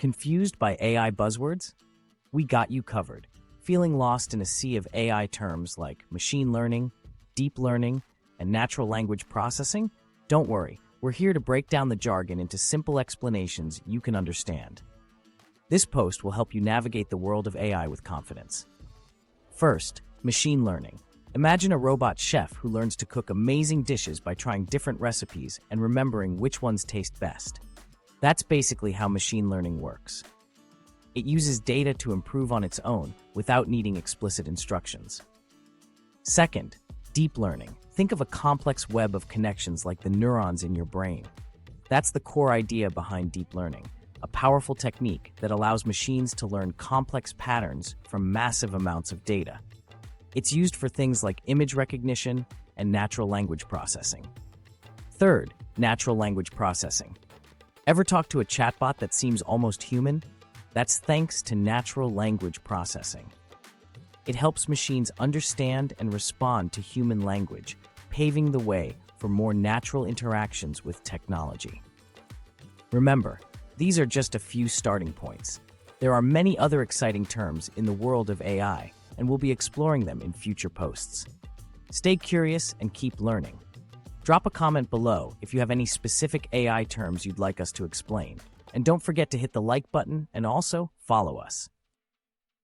Confused by AI buzzwords? We got you covered. Feeling lost in a sea of AI terms like machine learning, deep learning, and natural language processing? Don't worry, we're here to break down the jargon into simple explanations you can understand. This post will help you navigate the world of AI with confidence. First, machine learning. Imagine a robot chef who learns to cook amazing dishes by trying different recipes and remembering which ones taste best. That's basically how machine learning works. It uses data to improve on its own without needing explicit instructions. Second, deep learning. Think of a complex web of connections like the neurons in your brain. That's the core idea behind deep learning, a powerful technique that allows machines to learn complex patterns from massive amounts of data. It's used for things like image recognition and natural language processing. Third, natural language processing. Ever talk to a chatbot that seems almost human? That's thanks to natural language processing. It helps machines understand and respond to human language, paving the way for more natural interactions with technology. Remember, these are just a few starting points. There are many other exciting terms in the world of AI, and we'll be exploring them in future posts. Stay curious and keep learning. Drop a comment below if you have any specific AI terms you'd like us to explain. And don't forget to hit the like button and also follow us.